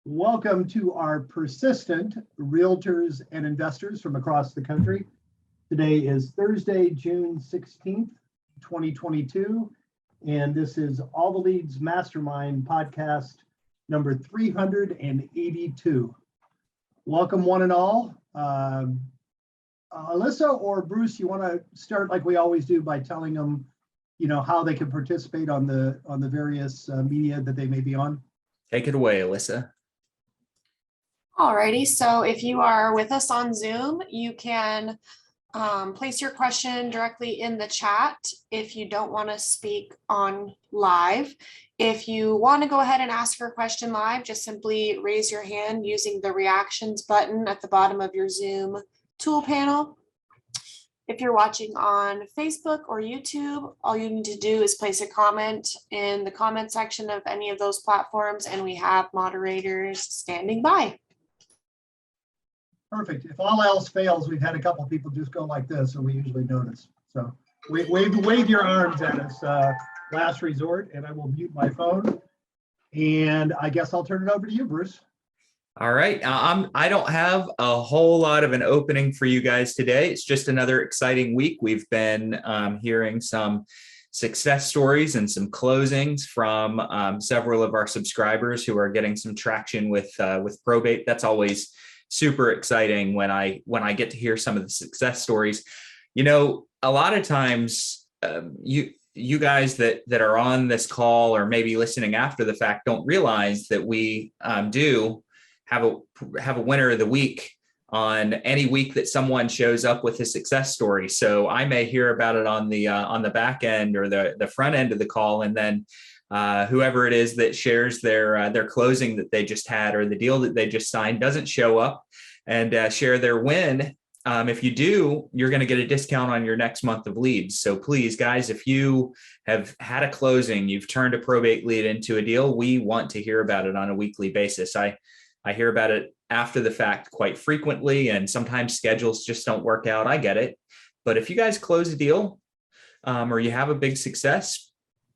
Welcome to our persistent realtors and investors from across the country. Today is Thursday, June 16th, 2022, and this is All the Leads Mastermind podcast number 382. Welcome one and all. Alyssa or Bruce, you want to start like we always do by telling them, how they can participate on the various media that they may be on? Take it away, Alyssa. Alrighty, so if you are with us on Zoom, you can place your question directly in the chat if you don't want to speak on live. If you want to go ahead and ask your question live, just simply raise your hand using the reactions button at the bottom of your Zoom tool panel. If you're watching on Facebook or YouTube, all you need to do is place a comment in the comment section of any of those platforms, and we have moderators standing by. Perfect. If all else fails, we've had a couple of people just go like this, and we usually notice. So wave your arms at us, last resort, and I will mute my phone. And I guess I'll turn it over to you, Bruce. All right. I don't have a whole lot of an opening for you guys today. It's just another exciting week. We've been hearing some success stories and some closings from several of our subscribers who are getting some traction with probate. That's always super exciting when I get to hear some of the success stories. A lot of times you guys that are on this call or maybe listening after the fact don't realize that we do have a winner of the week on any week that someone shows up with a success story. So I may hear about it on the back end or the front end of the call, and then whoever it is that shares their closing that they just had or the deal that they just signed doesn't show up and share their win. If you do, you're going to get a discount on your next month of leads. So please, guys, if you have had a closing, you've turned a probate lead into a deal, we want to hear about it on a weekly basis. I hear about it after the fact quite frequently, and sometimes schedules just don't work out. I get it. But if you guys close a deal or you have a big success,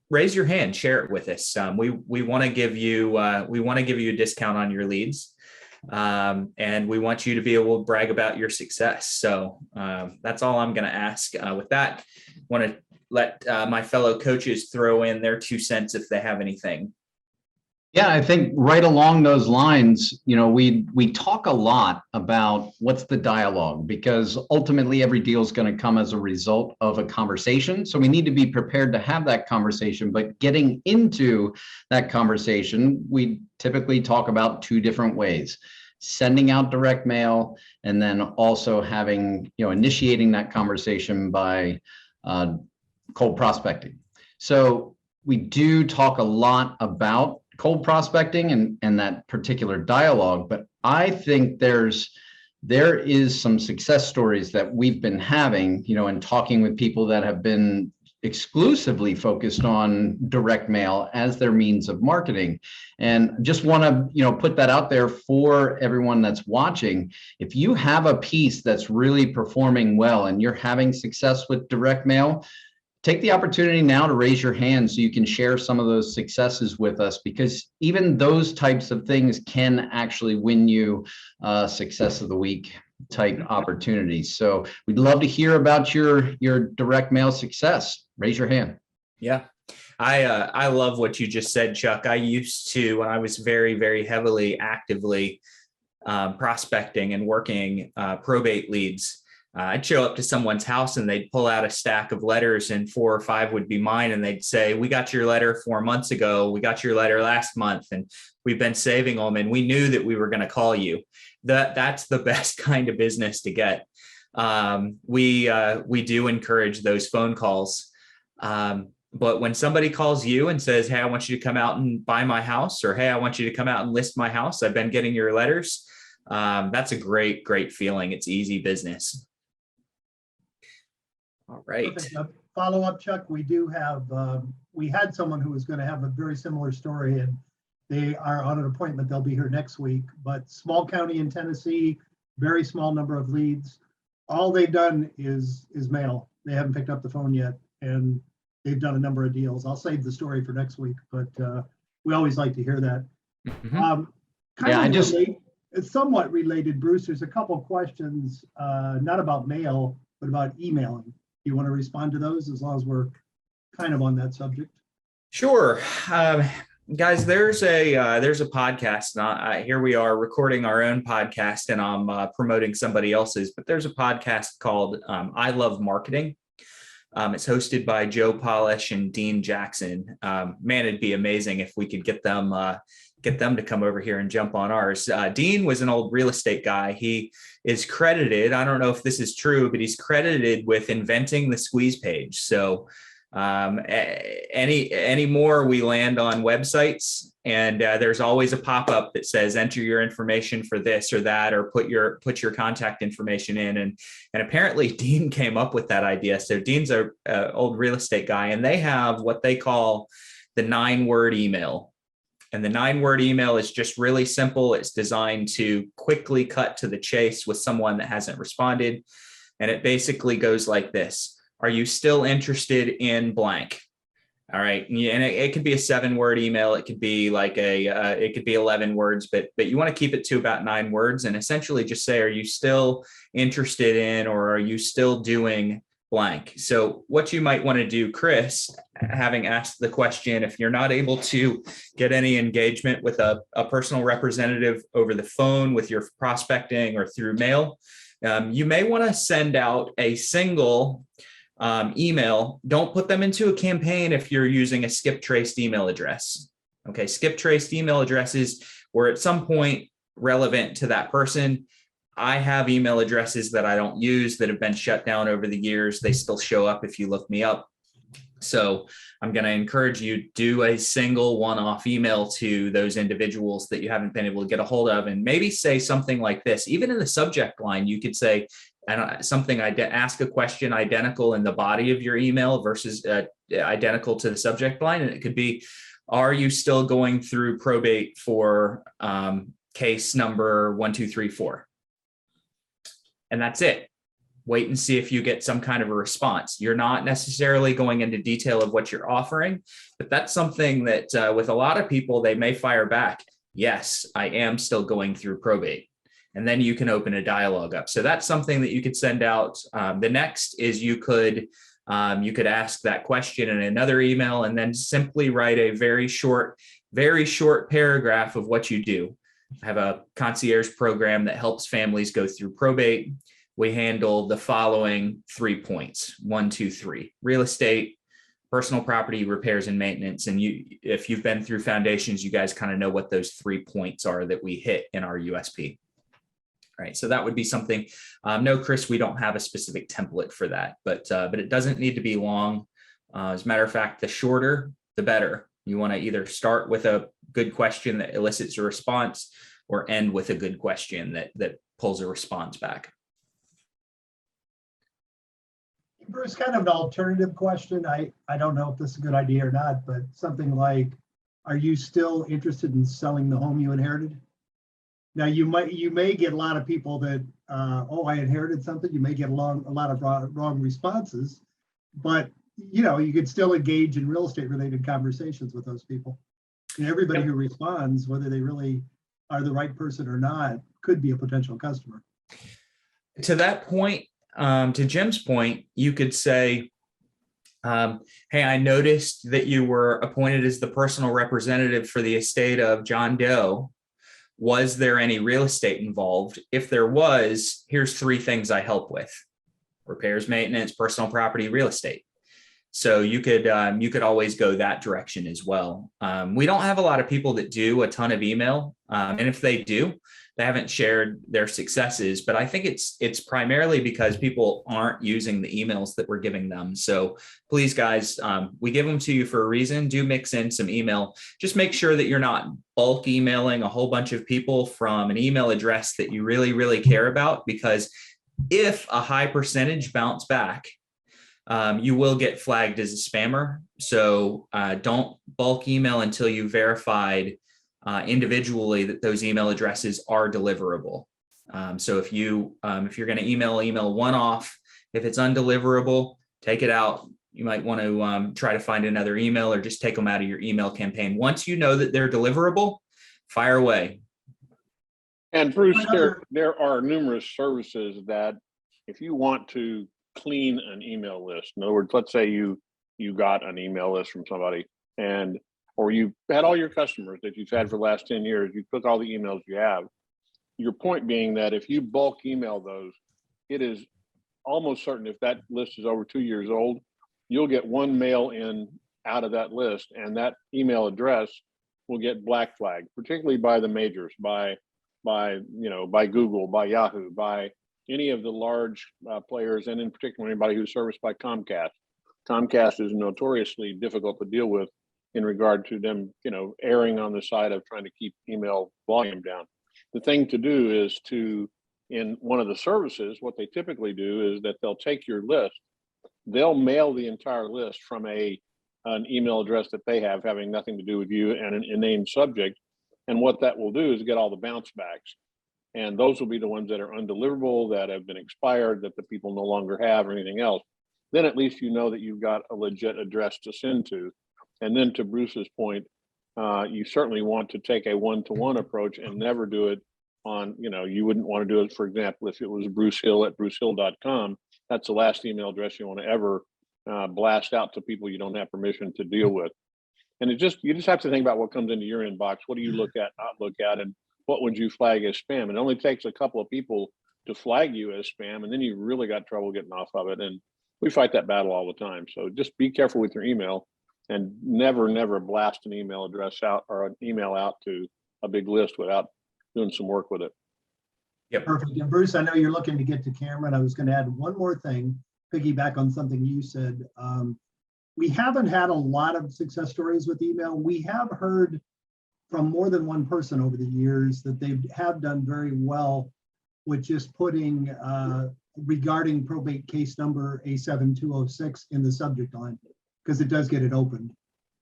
raise your hand, share it with us. We want to give you a discount on your leads, and we want you to be able to brag about your success. So that's all I'm going to ask. With that, I want to let my fellow coaches throw in their 2 cents if they have anything. Yeah, I think right along those lines, we talk a lot about what's the dialogue, because ultimately every deal is going to come as a result of a conversation. So we need to be prepared to have that conversation. But getting into that conversation, we typically talk about 2 different ways: sending out direct mail, and then also having, initiating that conversation by cold prospecting. So we do talk a lot about cold prospecting and that particular dialogue, but I think there is some success stories that we've been having, and talking with people that have been exclusively focused on direct mail as their means of marketing. And just want to, put that out there for everyone that's watching. If you have a piece that's really performing well and you're having success with direct mail, take the opportunity now to raise your hand so you can share some of those successes with us, because even those types of things can actually win you success of the week type opportunities. So we'd love to hear about your direct mail success. Raise your hand. Yeah. I love what you just said, Chuck. I used to, when I was very, very heavily actively prospecting and working probate leads, I'd show up to someone's house and they'd pull out a stack of letters, and 4 or 5 would be mine. And they'd say, "We got your letter 4 months ago. We got your letter last month, and we've been saving them. And we knew that we were going to call you." That's the best kind of business to get. We do encourage those phone calls. But when somebody calls you and says, "Hey, I want you to come out and buy my house," or "Hey, I want you to come out and list my house. I've been getting your letters." That's a great, great feeling. It's easy business. All right. Follow up, Chuck. We do have, we had someone who was going to have a very similar story, and they are on an appointment. They'll be here next week, but small county in Tennessee, very small number of leads. All they've done is mail. They haven't picked up the phone yet, and they've done a number of deals. I'll save the story for next week, but we always like to hear that. Mm-hmm. Kind Yeah, of I just, relate, it's somewhat related, Bruce. There's a couple questions, not about mail, but about emailing. You want to respond to those as long as we're kind of on that subject? Sure. Um, Guys, there's a podcast. Here we are recording our own podcast, and I'm promoting somebody else's. But there's a podcast called "I Love Marketing." It's hosted by Joe Polish and Dean Jackson. Man, it'd be amazing if we could get them to come over here and jump on ours. Dean was an old real estate guy. He is credited, I don't know if this is true, but he's credited with inventing the squeeze page. So any more we land on websites, and there's always a pop-up that says enter your information for this or that, or put your contact information in. And apparently Dean came up with that idea. So Dean's a old real estate guy, and they have what they call the 9-word email. And the 9-word email is just really simple. It's designed to quickly cut to the chase with someone that hasn't responded. And it basically goes like this: are you still interested in blank? All right. And it could be a 7-word email. It could be like it could be 11 words, but you want to keep it to about 9 words, and essentially just say, are you still interested in, or are you still doing blank? So what you might want to do, Chris, having asked the question, if you're not able to get any engagement with a personal representative over the phone with your prospecting or through mail, you may want to send out a single email. Don't put them into a campaign if you're using a skip traced email address. Okay, skip traced email addresses were at some point relevant to that person. I have email addresses that I don't use that have been shut down over the years. They still show up if you look me up. So I'm going to encourage you, do a single one-off email to those individuals that you haven't been able to get a hold of, and maybe say something like this. Even in the subject line, you could say something, ask a question identical in the body of your email versus identical to the subject line. And it could be, are you still going through probate for case number 1234? And that's it. Wait and see if you get some kind of a response. You're not necessarily going into detail of what you're offering, but that's something that with a lot of people, they may fire back, yes, I am still going through probate. And then you can open a dialogue up. So that's something that you could send out. The next is you could ask that question in another email, and then simply write a very short paragraph of what you do. I have a concierge program that helps families go through probate. We handle the following 3 points: 1, 2, 3, real estate, personal property, repairs and maintenance. And if you've been through foundations, you guys kind of know what those 3 points are that we hit in our USP. Right. So that would be something. No, Chris, we don't have a specific template for that, but it doesn't need to be long. As a matter of fact, the shorter, the better. You want to either start with a good question that elicits a response, or end with a good question that pulls a response back. Bruce, kind of an alternative question. I don't know if this is a good idea or not, but something like, are you still interested in selling the home you inherited? Now, you may get a lot of people that, I inherited something. You may get a lot of wrong responses, but you could still engage in real estate related conversations with those people. And everybody who responds, whether they really are the right person or not, could be a potential customer. To that point, to Jim's point, you could say, hey, I noticed that you were appointed as the personal representative for the estate of John Doe. Was there any real estate involved? If there was, here's 3 things I help with: repairs, maintenance, personal property, real estate. So you could always go that direction as well. We don't have a lot of people that do a ton of email. And if they do, they haven't shared their successes, but I think it's primarily because people aren't using the emails that we're giving them. So please, guys, we give them to you for a reason. Do mix in some email. Just make sure that you're not bulk emailing a whole bunch of people from an email address that you really, really care about, because if a high percentage bounce back, you will get flagged as a spammer. So don't bulk email until you verified individually that those email addresses are deliverable. So if you're going to email one off, if it's undeliverable, take it out. You might want to try to find another email, or just take them out of your email campaign. Once you know that they're deliverable, fire away. And Bruce, Another- there are numerous services that if you want to clean an email list, in other words, let's say you got an email list from somebody or you had all your customers that you've had for the last 10 years, you took all the emails you have. Your point being that if you bulk email those, it is almost certain if that list is over 2 years old, you'll get one mail in out of that list, and that email address will get black flagged, particularly by the majors, by Google, by Yahoo, by any of the large players, and in particular anybody who's serviced by Comcast. Comcast is notoriously difficult to deal with in regard to them, erring on the side of trying to keep email volume down. The thing to do is in one of the services, what they typically do is that they'll take your list, they'll mail the entire list from an email address that they have having nothing to do with you and an inane subject. And what that will do is get all the bounce backs. And those will be the ones that are undeliverable, that have been expired, that the people no longer have or anything else. Then at least you know that you've got a legit address to send to. And then to Bruce's point, you certainly want to take a one-to-one approach and never do it on, you wouldn't want to do it, for example, if it was Bruce Hill at brucehill.com, that's the last email address you want to ever blast out to people you don't have permission to deal with. And you just have to think about what comes into your inbox. What do you look at, not look at, and what would you flag as spam? It only takes a couple of people to flag you as spam, and then you really got trouble getting off of it. And we fight that battle all the time. So just be careful with your email, and never blast an email address out or an email out to a big list without doing some work with it. Yep. Perfect. And Bruce, I know you're looking to get to camera, and I was going to add one more thing, piggyback on something you said. We haven't had a lot of success stories with email. We have heard from more than one person over the years that they have done very well with just putting regarding probate case number A7206 in the subject line, because it does get it opened,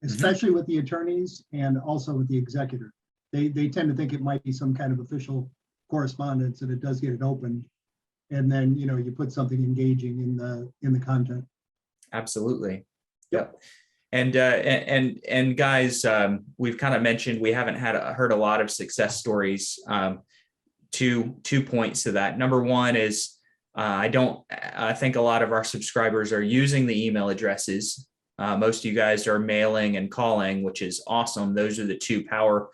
especially with the attorneys and also with the executor. They tend to think it might be some kind of official correspondence, and it does get it opened. And then, you put something engaging in the content. Absolutely. Yep. And guys, we've kind of mentioned we haven't heard a lot of success stories. Two points to that. Number one is I think a lot of our subscribers are using the email addresses. Most of you guys are mailing and calling, which is awesome. Those are the two power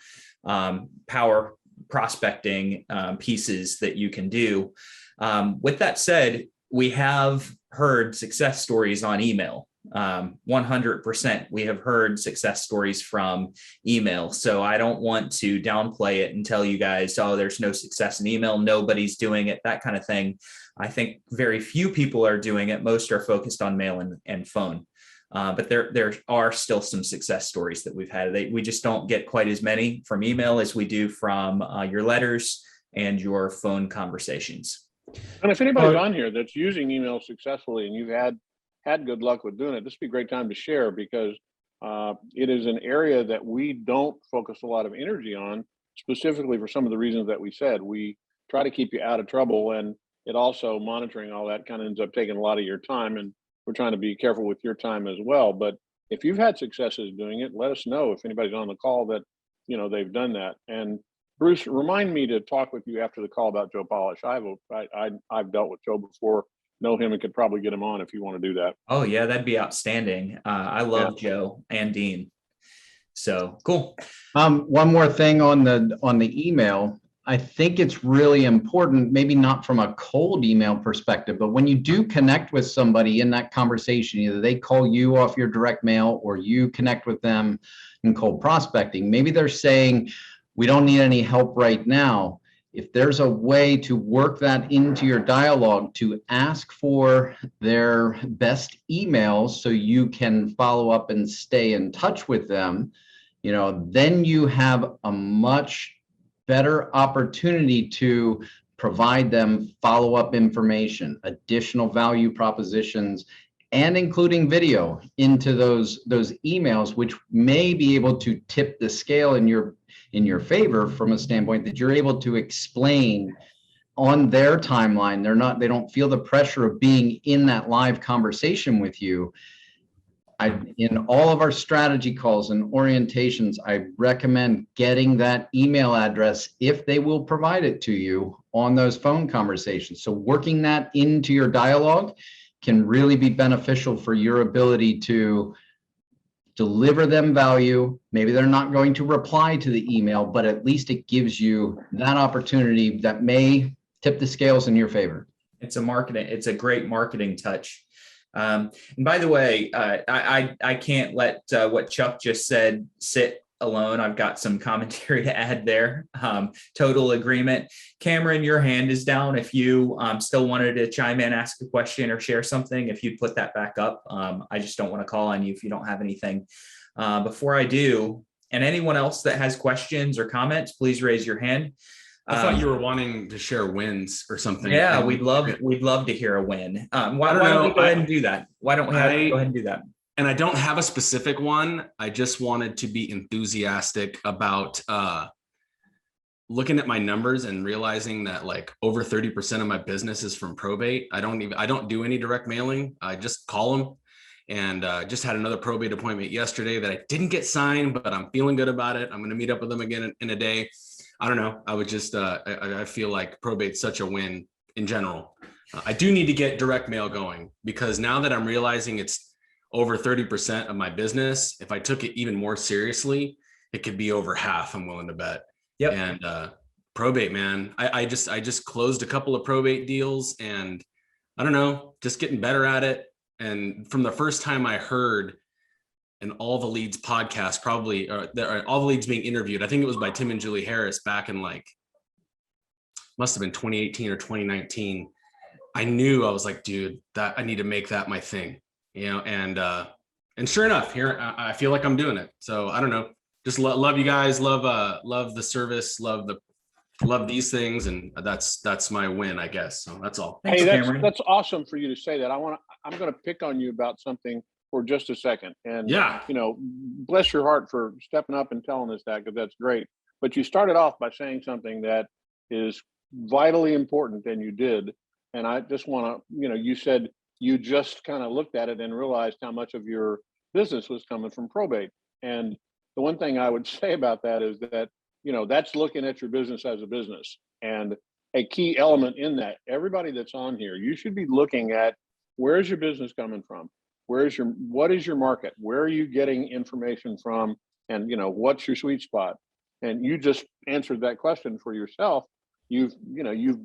prospecting pieces that you can do. With that said, we have heard success stories on email. 100%. We have heard success stories from email. So I don't want to downplay it and tell you guys, oh, there's no success in email, nobody's doing it, that kind of thing. I think very few people are doing it. Most are focused on mail and phone. But there are still some success stories that we've had. We just don't get quite as many from email as we do from your letters and your phone conversations. And if anybody's on here that's using email successfully and you've had good luck with doing it, this would be a great time to share, because it is an area that we don't focus a lot of energy on, specifically for some of the reasons that we said. We try to keep you out of trouble, and it also, monitoring all that kind of ends up taking a lot of your time, and we're trying to be careful with your time as well. But if you've had successes doing it, let us know if anybody's on the call that they've done that. And Bruce, remind me to talk with you after the call about Joe Polish. I've dealt with Joe before, know him, and could probably get him on if you want to do that. Oh yeah, that'd be outstanding. I love Joe and Dean. So cool. One more thing on the email. I think it's really important, maybe not from a cold email perspective, but when you do connect with somebody in that conversation, either they call you off your direct mail or you connect with them in cold prospecting, maybe they're saying, we don't need any help right now. If there's a way to work that into your dialogue to ask for their best emails so you can follow up and stay in touch with them, then you have a much better opportunity to provide them follow-up information, additional value propositions, and including video into those emails, which may be able to tip the scale in your favor from a standpoint that you're able to explain on their timeline. They don't feel the pressure of being in that live conversation with you. In all of our strategy calls and orientations, I recommend getting that email address if they will provide it to you on those phone conversations. So working that into your dialogue can really be beneficial for your ability to deliver them value. Maybe they're not going to reply to the email, but at least it gives you that opportunity that may tip the scales in your favor. It's a great marketing touch. And by the way, I can't let what Chuck just said sit alone. I've got some commentary to add there. Total agreement. Cameron, your hand is down. If you still wanted to chime in, ask a question, or share something, if you'd put that back up. I just don't want to call on you if you don't have anything. Before I do, and anyone else that has questions or comments, please raise your hand. I thought you were wanting to share wins or something. Yeah, we'd love to hear a win. Why don't we go ahead and do that? Why don't we go ahead and do that? And I don't have a specific one. I just wanted to be enthusiastic about looking at my numbers and realizing that like over 30% of my business is from probate. I don't do any direct mailing. I just call them. And just had another probate appointment yesterday that I didn't get signed, but I'm feeling good about it. I'm going to meet up with them again in a day. I don't know. I would just, I feel like probate's such a win in general. I do need to get direct mail going because now that I'm realizing it's over 30% of my business, if I took it even more seriously, it could be over half, I'm willing to bet. Yep. And probate, man, I just closed a couple of probate deals and I don't know, just getting better at it. And from the first time I heard an All the Leads podcast, probably all the leads being interviewed, I think it was by Tim and Julie Harris back in like, must have been 2018 or 2019. I knew, I was like, dude, that I need to make that my thing, you know? And sure enough, here, I feel like I'm doing it. So I don't know, just love you guys, love the service, love these things. And that's my win, I guess. So that's all. Thanks, Hey, Cameron. that's awesome for you to say that. I'm going to pick on you about something for just a second. And, Yeah. you know, bless your heart for stepping up and telling us that, because that's great. But you started off by saying something that is vitally important, and you did. And I just want to, you know, you said you just kind of looked at it and realized how much of your business was coming from probate. And the one thing I would say about that is that, you know, that's looking at your business as a business. And a key element in that, everybody that's on here, you should be looking at where is your business coming from? What is your market? Where are you getting information from? And, you know, what's your sweet spot? And you just answered that question for yourself. You've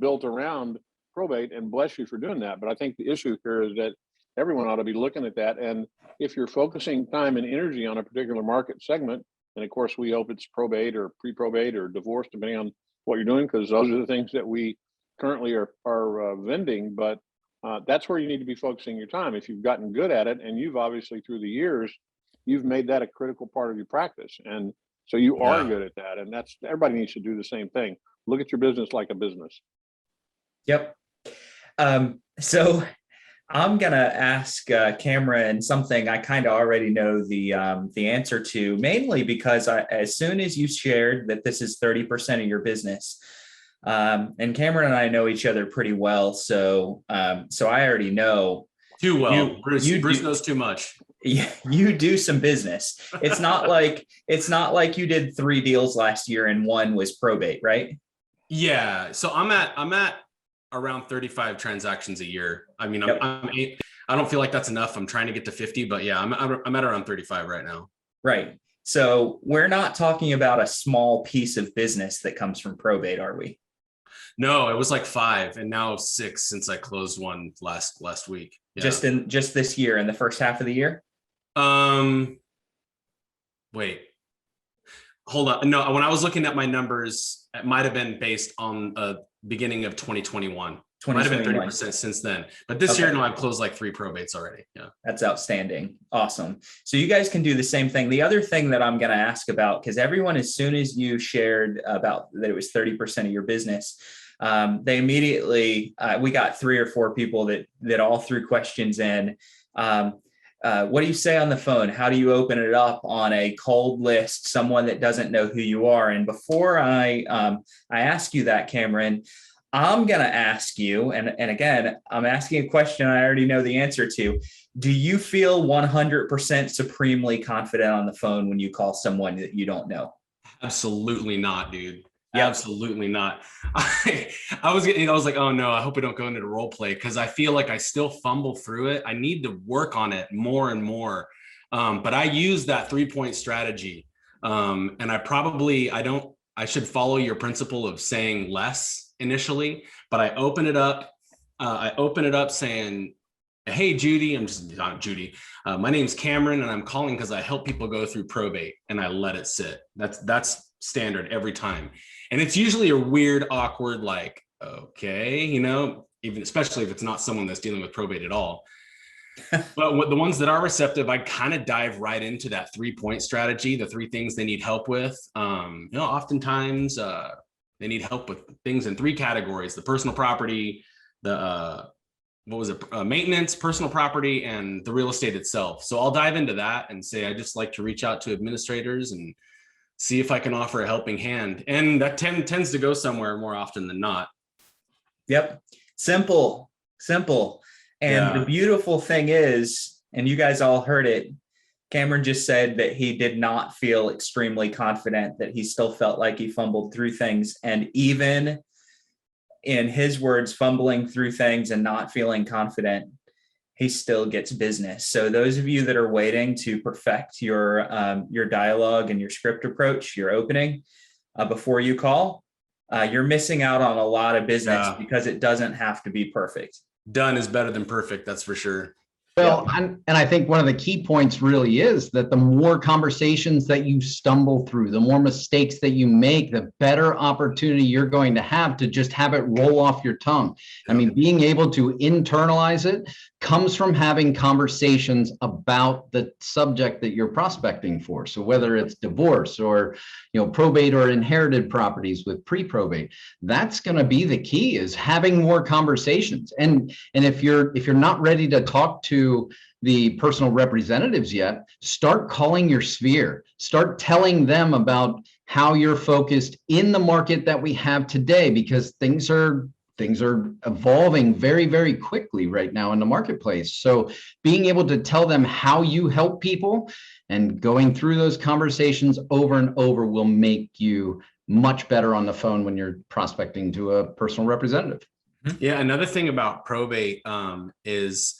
built around probate, and bless you for doing that. But I think the issue here is that everyone ought to be looking at that. And if you're focusing time and energy on a particular market segment, and of course, we hope it's probate or pre-probate or divorce, depending on what you're doing, because those are the things that we currently are vending. But that's where you need to be focusing your time. If you've gotten good at it, and you've obviously through the years, you've made that a critical part of your practice. And so you are good at that. And that's, everybody needs to do the same thing. Look at your business like a business. Yep. So I'm going to ask Cameron something I kind of already know the answer to, mainly because as soon as you shared that this is 30% of your business, and Cameron and I know each other pretty well. So I already know. Too well. Bruce knows too much. You do some business. It's not like you did 3 deals last year and 1 was probate, right? Yeah. So I'm at around 35 transactions a year. I mean, I don't feel like that's enough. I'm trying to get to 50, but yeah, I'm at around 35 right now. Right. So we're not talking about a small piece of business that comes from probate, are we? No, it was like 5 and now 6 since I closed one last week. Yeah. Just this year, in the first half of the year? Wait, hold on. No, when I was looking at my numbers, it might have been based on beginning of 2021. Might have been 30% since then. But this year, no, I've closed like 3 probates already. Yeah. That's outstanding. Awesome. So you guys can do the same thing. The other thing that I'm going to ask about, because everyone, as soon as you shared about that it was 30% of your business, they immediately, we got 3 or 4 people that all threw questions in. What do you say on the phone? How do you open it up on a cold list, someone that doesn't know who you are? And before I ask you that, Cameron, I'm going to ask you, and again, I'm asking a question I already know the answer to. Do you feel 100% supremely confident on the phone when you call someone that you don't know? Absolutely not, dude. Yep. Absolutely not. I was like, oh no, I hope we don't go into the role play, because I feel like I still fumble through it. I need to work on it more and more. But I use that 3-point strategy. And I should follow your principle of saying less initially, but I open it up. Saying, hey, Judy, I'm just not Judy. My name's Cameron, and I'm calling because I help people go through probate, and I let it sit. That's standard every time. And it's usually a weird, awkward, like, okay, even especially if it's not someone that's dealing with probate at all. But the ones that are receptive, I kind of dive right into that 3-point strategy, the 3 things they need help with. Oftentimes they need help with things in 3 categories: the personal property, the maintenance, personal property, and the real estate itself. So I'll dive into that and say, I just like to reach out to administrators and see if I can offer a helping hand. And that tends to go somewhere more often than not. Yep. Simple. And the beautiful thing is, and you guys all heard it, Cameron just said that he did not feel extremely confident, that he still felt like he fumbled through things. And even in his words, fumbling through things and not feeling confident, he still gets business. So those of you that are waiting to perfect your dialogue and your script approach, your opening before you call, you're missing out on a lot of business because it doesn't have to be perfect. Done is better than perfect, that's for sure. Well, and I think one of the key points really is that the more conversations that you stumble through, the more mistakes that you make, the better opportunity you're going to have to just have it roll off your tongue. I mean, being able to internalize it comes from having conversations about the subject that you're prospecting for. So whether it's divorce or, probate or inherited properties with pre-probate, that's going to be the key, is having more conversations. And if you're not ready to talk to the personal representatives yet, start calling your sphere. Start telling them about how you're focused in the market that we have today, because things are evolving very, very quickly right now in the marketplace. So being able to tell them how you help people and going through those conversations over and over will make you much better on the phone when you're prospecting to a personal representative. Yeah, another thing about probate is,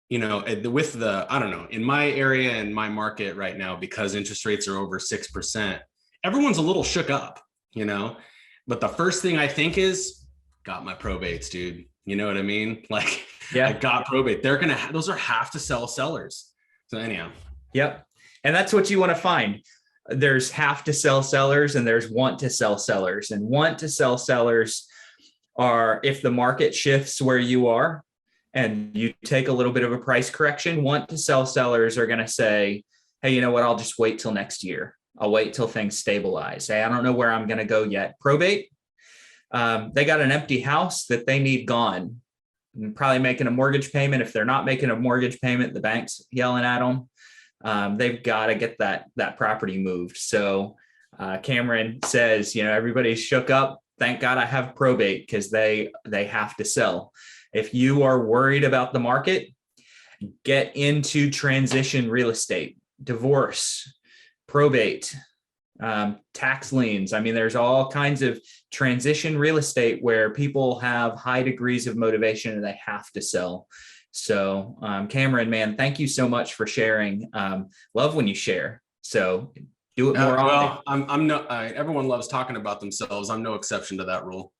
with I don't know, in my area and my market right now, because interest rates are over 6%, everyone's a little shook up, but the first thing I think is, got my probates, dude. You know what I mean? Like, I got probate. Those are have to sell sellers. So anyhow. Yep. And that's what you want to find. There's have to sell sellers and there's want to sell sellers. And want to sell sellers are, if the market shifts where you are and you take a little bit of a price correction, want to sell sellers are going to say, hey, you know what? I'll just wait till next year. I'll wait till things stabilize. Hey, I don't know where I'm going to go yet. Probate, they got an empty house that they need gone. And probably making a mortgage payment. If they're not making a mortgage payment, the bank's yelling at them. They've got to get that property moved. So Cameron says, everybody's shook up. Thank God I have probate, because they have to sell. If you are worried about the market, get into transition real estate, divorce, probate, tax liens. I mean, there's all kinds of transition real estate where people have high degrees of motivation and they have to sell. So Cameron, man, thank you so much for sharing. Love when you share. So do it more often. Well, I'm no, everyone loves talking about themselves. I'm no exception to that rule.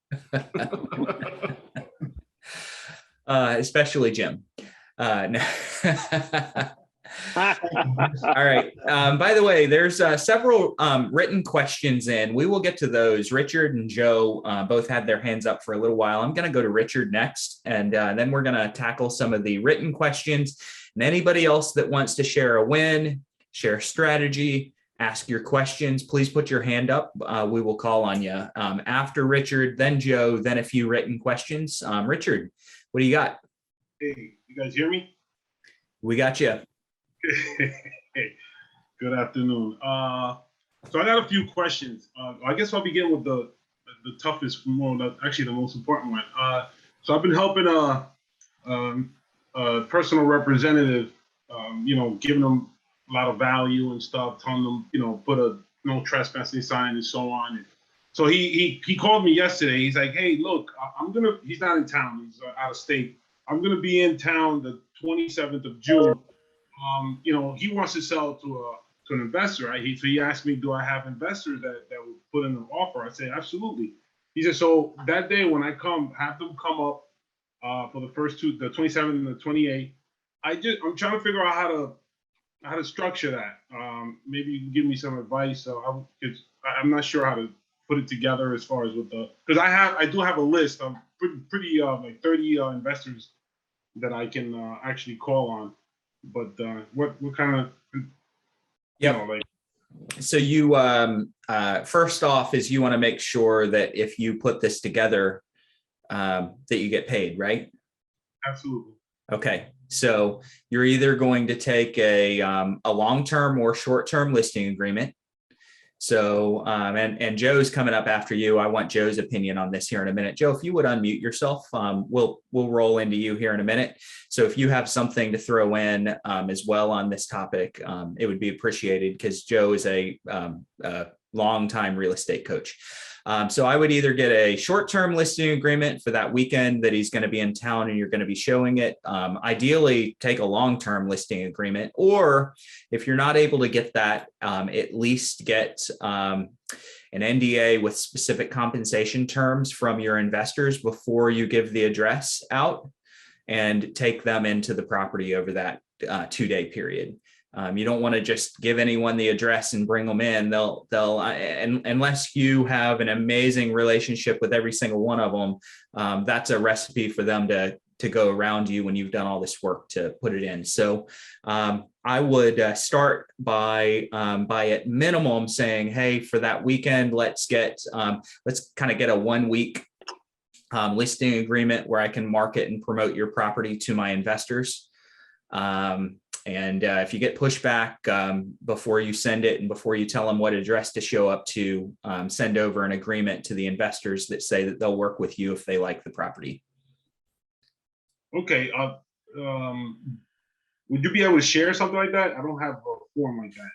Especially Jim. No. All right. By the way, there's several written questions in. We will get to those. Richard and Joe both had their hands up for a little while. I'm going to go to Richard next, and then we're going to tackle some of the written questions. And anybody else that wants to share a win, share a strategy, ask your questions, please put your hand up. We will call on you. After Richard, then Joe, then a few written questions. Richard, what do you got? Hey, you guys hear me? We got you. Good afternoon. So I got a few questions. I guess I'll begin with the the toughest, actually the most important one. So I've been helping a personal representative, giving them a lot of value and stuff, telling them, put a no trespassing sign and so on. So he called me yesterday. He's like, hey, look, he's not in town. He's out of state. I'm going to be in town the 27th of June. He wants to sell to an investor, right? So he asked me, do I have investors that will put in an offer? I said, absolutely. He said, so that day when I come, have them come up for the first two, the 27th and the 28th. I'm trying to figure out how to structure that. Maybe you can give me some advice. So I'm not sure how to put it together as far as because I do have a list of pretty like 30 investors that I can actually call on. But what kind of So you first off is you want to make sure that if you put this together that you get paid, right? Absolutely. Okay, so you're either going to take a long-term or short-term listing agreement. So and Joe's coming up after you. I want Joe's opinion on this here in a minute. Joe, if you would unmute yourself, we'll roll into you here in a minute. So if you have something to throw in as well on this topic, it would be appreciated because Joe is a longtime real estate coach. So I would either get a short-term listing agreement for that weekend that he's going to be in town and you're going to be showing it. Ideally, take a long-term listing agreement, or if you're not able to get that, at least get an NDA with specific compensation terms from your investors before you give the address out and take them into the property over that 2-day period. You don't want to just give anyone the address and bring them in. They'll unless you have an amazing relationship with every single one of them, that's a recipe for them to go around you when you've done all this work to put it in. So I would start by at minimum saying, hey, for that weekend, let's kind of get a 1-week listing agreement where I can market and promote your property to my investors. And if you get pushback before you send it and before you tell them what address to show up to, send over an agreement to the investors that say that they'll work with you if they like the property. Okay. Would you be able to share something like that? I don't have a form like that.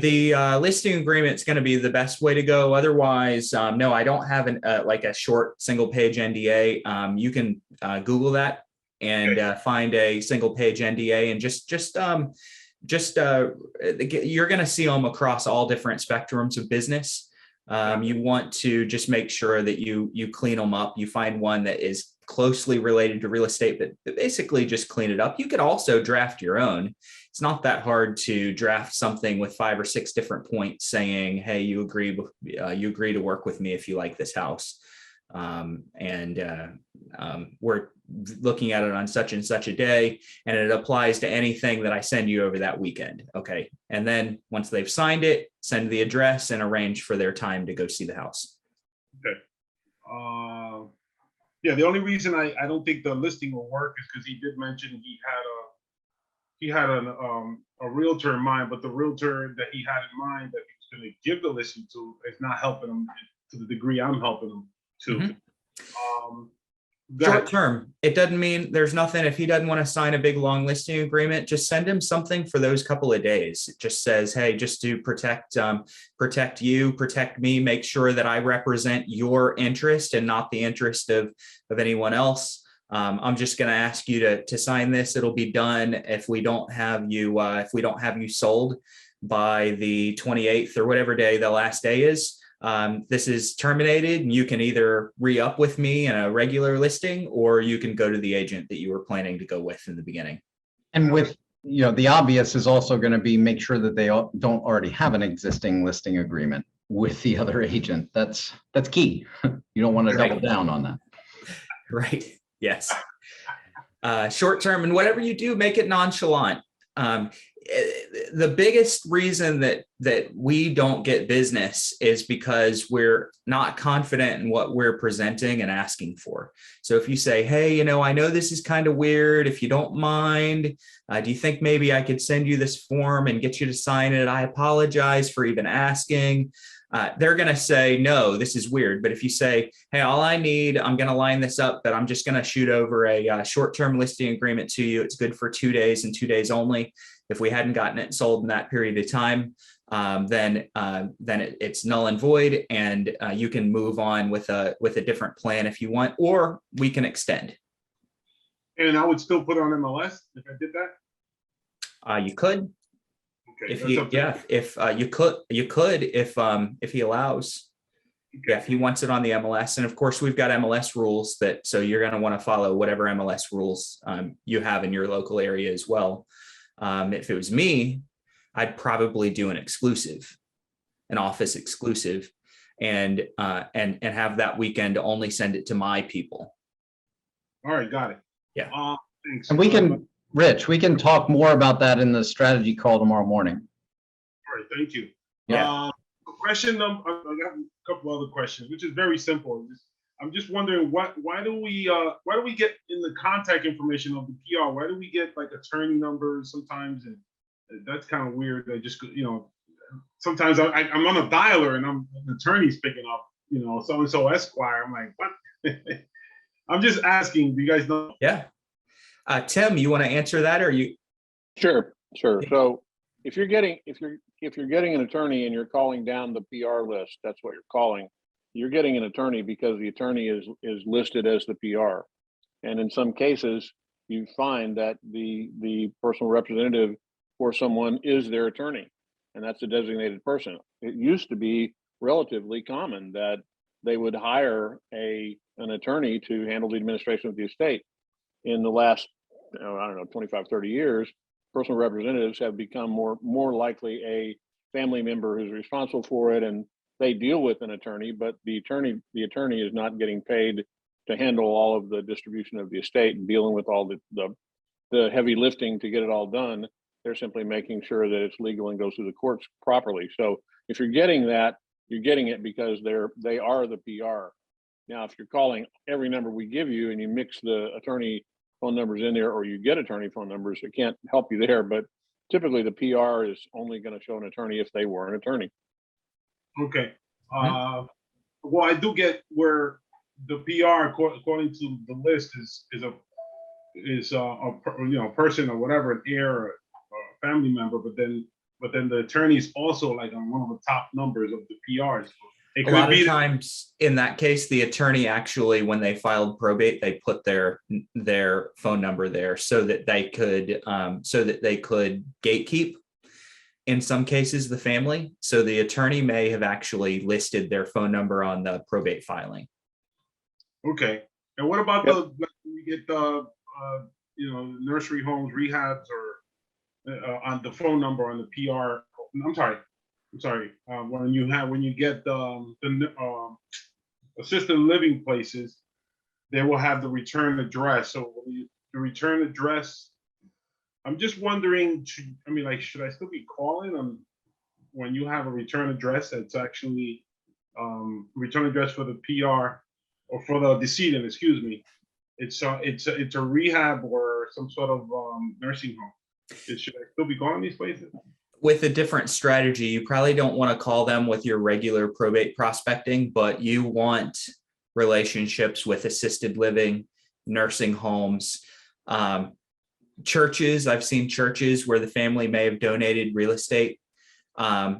The listing agreement is going to be the best way to go. Otherwise, no, I don't have like a short single-page NDA. You can Google that and find a single-page NDA, and you're going to see them across all different spectrums of business. You want to just make sure that you clean them up. You find one that is closely related to real estate, but basically just clean it up. You could also draft your own. It's not that hard to draft something with 5 or 6 different points saying, hey, you agree to work with me if you like this house. We're looking at it on such and such a day, and it applies to anything that I send you over that weekend. Okay. And then once they've signed it, send the address and arrange for their time to go see the house. Okay. Yeah, the only reason I don't think the listing will work is because he did mention he had a realtor in mind, but the realtor that he had in mind that he was going to give the listing to is not helping him to the degree I'm helping him to. Mm-hmm. Short term, it doesn't mean there's nothing. If he doesn't want to sign a big long listing agreement, just send him something for those couple of days. It just says, hey, just to protect you, protect me, make sure that I represent your interest and not the interest of anyone else. I'm just going to ask you to sign this. It'll be done if we don't have you sold by the 28th or whatever day the last day is. This is terminated, and you can either re-up with me in a regular listing, or you can go to the agent that you were planning to go with in the beginning. And with, the obvious is also going to be make sure that they don't already have an existing listing agreement with the other agent. That's key. You don't want to double down on that. Right. Yes. Short term, and whatever you do, make it nonchalant. The biggest reason that we don't get business is because we're not confident in what we're presenting and asking for. So if you say, hey, I know this is kind of weird. If you don't mind, do you think maybe I could send you this form and get you to sign it? I apologize for even asking. they're going to say, no, this is weird. But if you say, hey, all I need, I'm going to line this up, but I'm just going to shoot over a short-term listing agreement to you. It's good for 2 days and 2 days only. If we hadn't gotten it sold in that period of time, then it's null and void, and you can move on with a different plan if you want, or we can extend. And I would still put on MLS if I did that? You could. Okay. If that's he, up to yeah, if you could, if he allows, Okay. yeah, if he wants it on the MLS. And of course, we've got MLS rules so you're going to want to follow whatever MLS rules you have in your local area as well. If it was me, I'd probably do an office exclusive, and have that weekend only send it to my people. All right, got it. Yeah. Thanks. And Rich, we can talk more about that in the strategy call tomorrow morning. All right, thank you. Yeah. Question number, I got a couple other questions, which is very simple. I'm just wondering why do we get in the contact information of the PR? Why do we get like attorney numbers sometimes? And that's kind of weird. I just, sometimes I'm on a dialer and an attorney's picking up, so-and-so Esquire. I'm like, what? I'm just asking, do you guys know? Yeah. Tim, you want to answer that, or you? Sure. So if you're getting an attorney and you're calling down the PR list, that's what you're calling. You're getting an attorney because the attorney is listed as the PR. And in some cases, you find that the personal representative for someone is their attorney, and that's a designated person. It used to be relatively common that they would hire an attorney to handle the administration of the estate. In the last, 25, 30 years, personal representatives have become more likely a family member who's responsible for it, and they deal with an attorney, but the attorney is not getting paid to handle all of the distribution of the estate and dealing with all the heavy lifting to get it all done. They're simply making sure that it's legal and goes through the courts properly. So if you're getting that, you're getting it because they are the PR. Now, if you're calling every number we give you and you mix the attorney phone numbers in there, or you get attorney phone numbers, it can't help you there. But typically the PR is only going to show an attorney if they were an attorney. Okay. Well, I do get where the PR, according to the list, is a person or whatever, an heir or a family member, but then the attorney is also like on one of the top numbers of the PRs. It A lot could of be times in that case, the attorney actually, when they filed probate, they put their phone number there so that they could gatekeep, in some cases, the family. So the attorney may have actually listed their phone number on the probate filing. Okay. And what about you get the nursery homes, rehabs, or on the phone number on the PR? I'm sorry. When you get the assisted living places, they will have the return address. So the return address, I'm just wondering, should I still be calling them when you have a return address that's actually return address for the PR or for the decedent? Excuse me. It's a rehab or some sort of nursing home. Should I still be calling these places? With a different strategy, you probably don't want to call them with your regular probate prospecting, but you want relationships with assisted living, nursing homes, churches. I've seen churches where the family may have donated real estate.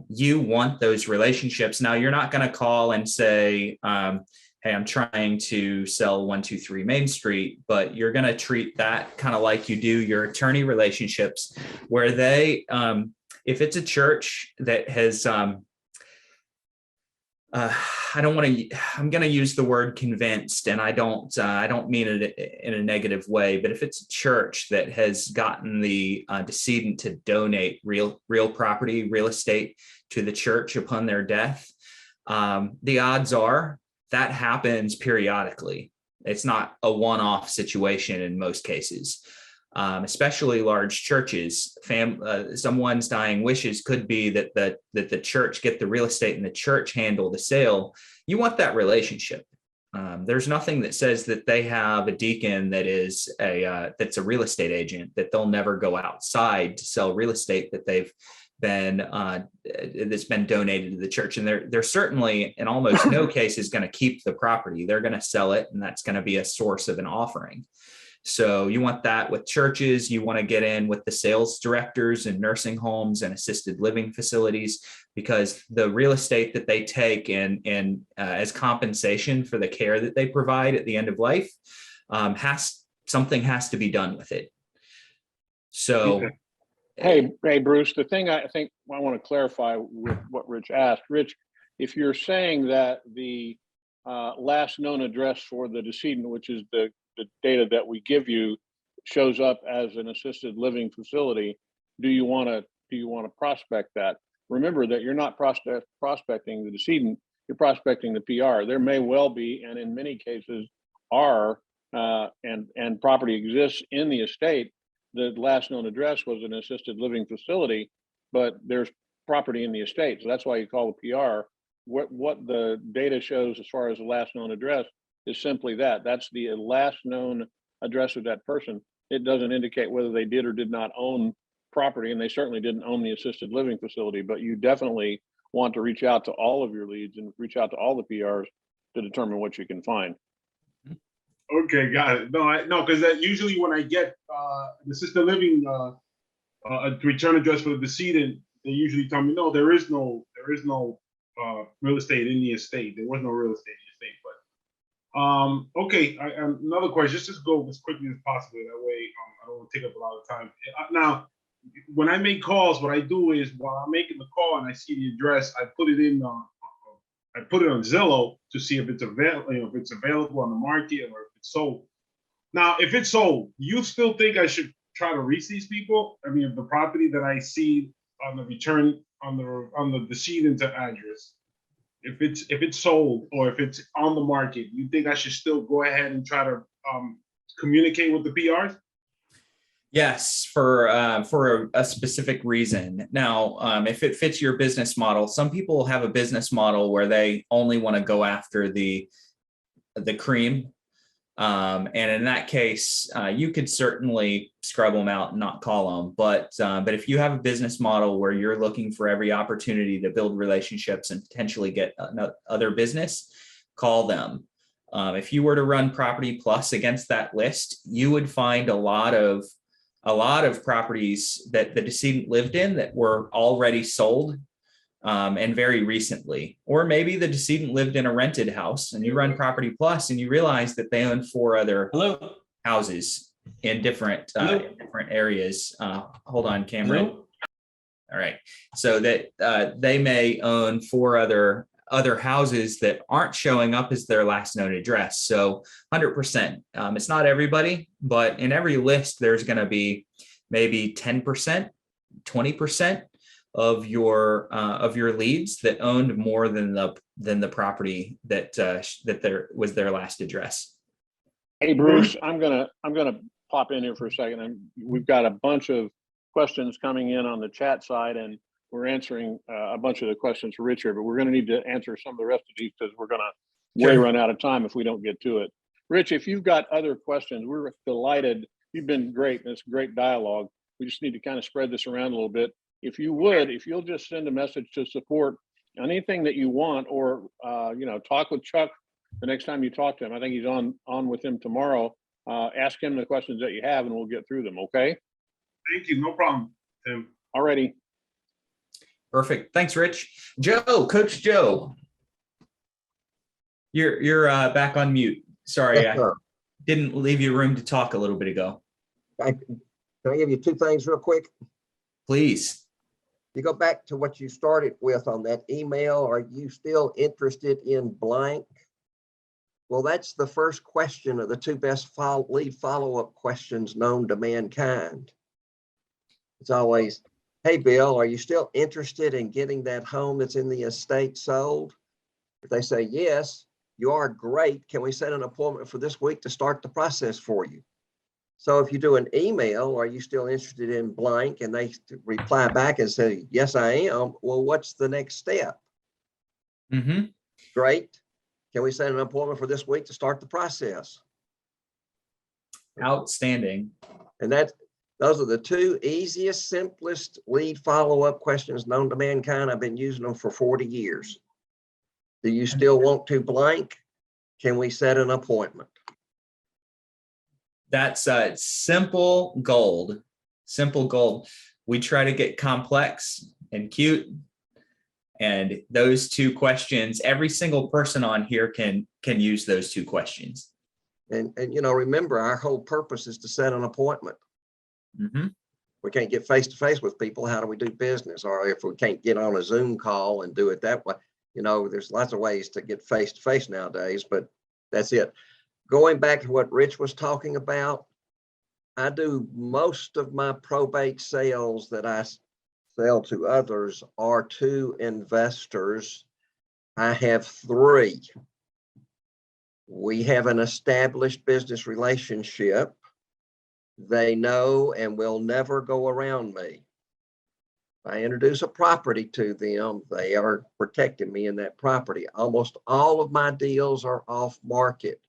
You want those relationships. Now, you're not going to call and say, hey, I'm trying to sell 123 Main Street, but you're going to treat that kind of like you do your attorney relationships, where they, if it's a church that has, I'm going to use the word convinced, and I don't mean it in a negative way, but if it's a church that has gotten the decedent to donate real property, real estate to the church upon their death, the odds are that happens periodically. It's not a one-off situation in most cases. Especially large churches, someone's dying wishes could be that the church get the real estate and the church handle the sale. You want that relationship. There's nothing that says that they have a deacon that is that's a real estate agent, that they'll never go outside to sell real estate that they've been donated to the church, and they're certainly in almost no cases going to keep the property. They're going to sell it, and that's going to be a source of an offering. So you want that with churches. You want to get in with the sales directors in nursing homes and assisted living facilities, because the real estate that they take in as compensation for the care that they provide at the end of life, something has to be done with it. So, hey, Bruce, the thing I think I want to clarify with what Rich asked, Rich, if you're saying that the last known address for the decedent, which is the data that we give you, shows up as an assisted living facility, do you want to prospect that? Remember that you're not prospecting the decedent, you're prospecting the PR. There may well be, and in many cases are, and property exists in the estate. The last known address was an assisted living facility, but there's property in the estate. So that's why you call the PR. What the data shows as far as the last known address is simply that. That's the last known address of that person. It doesn't indicate whether they did or did not own property, and they certainly didn't own the assisted living facility, but you definitely want to reach out to all of your leads and reach out to all the PRs to determine what you can find. Okay, got it. No, because usually when I get the assisted living return address for the decedent, they usually tell me, no, there is no real estate in the estate. There was no real estate in the estate. But okay, another question. Just go as quickly as possible. That way, I don't want to take up a lot of time. Now, when I make calls, what I do is while I'm making the call and I see the address, I put it in. I put it on Zillow to see if it's available. If it's available on the market or if it's sold. Now, if it's sold, you still think I should try to reach these people? I mean, if the property that I see on the return on the decedent's address, if it's sold or if it's on the market, you think I should still go ahead and try to communicate with the PRs? yes, for a specific reason. Now, if it fits your business model, some people have a business model where they only want to go after the cream. And in that case, you could certainly scrub them out and not call them. But if you have a business model where you're looking for every opportunity to build relationships and potentially get other business, call them. If you were to run Property Plus against that list, you would find a lot of properties that the decedent lived in that were already sold. And very recently, or maybe the decedent lived in a rented house and you run Property Plus and you realize that they own 4 other houses in different areas. Hold on, Cameron. All right. So that they may own 4 other houses that aren't showing up as their last known address. So 100%. It's not everybody, but in every list, there's going to be maybe 10%, 20%. Of your leads that owned more than the property that there was their last address. Hey Bruce, I'm gonna pop in here for a second. And we've got a bunch of questions coming in on the chat side, and we're answering a bunch of the questions for Richard. But we're going to need to answer some of the rest of these because we're going to run out of time if we don't get to it. Rich, if you've got other questions, we're delighted. You've been great. It's great dialogue. We just need to kind of spread this around a little bit. If you'll just send a message to support anything that you want, or talk with Chuck the next time you talk to him. I think he's on with him tomorrow. Ask him the questions that you have, and we'll get through them. Okay. Thank you. No problem, Tim. Alrighty. Perfect. Thanks, Rich. Joe, Coach Joe, you're back on mute. Sorry, Yes, I didn't leave you room to talk a little bit ago. Can I give you 2 things real quick? Please. You go back to what you started with on that email. Are you still interested in blank? Well, that's the first question of the 2 best lead follow-up questions known to mankind. It's always, hey, Bill, are you still interested in getting that home that's in the estate sold? If they say yes, you are. Great. Can we set an appointment for this week to start the process for you? So if you do an email, are you still interested in blank? And they reply back and say, yes, I am. Well, what's the next step? Mm-hmm. Great. Can we set an appointment for this week to start the process? Outstanding. And Those are the two easiest, simplest lead follow-up questions known to mankind. I've been using them for 40 years. Do you still want to blank? Can we set an appointment? That's simple gold. Simple gold. We try to get complex and cute. And those two questions, every single person on here can use those two questions. And you know, remember, our whole purpose is to set an appointment. Mm-hmm. We can't get face to face with people. How do we do business? Or if we can't get on a Zoom call and do it that way, you know, there's lots of ways to get face to face nowadays, but that's it. Going back to what Rich was talking about, I do most of my probate sales that I sell to others are to investors. I have 3. We have an established business relationship. They know and will never go around me. If I introduce a property to them, they are protecting me in that property. Almost all of my deals are off market.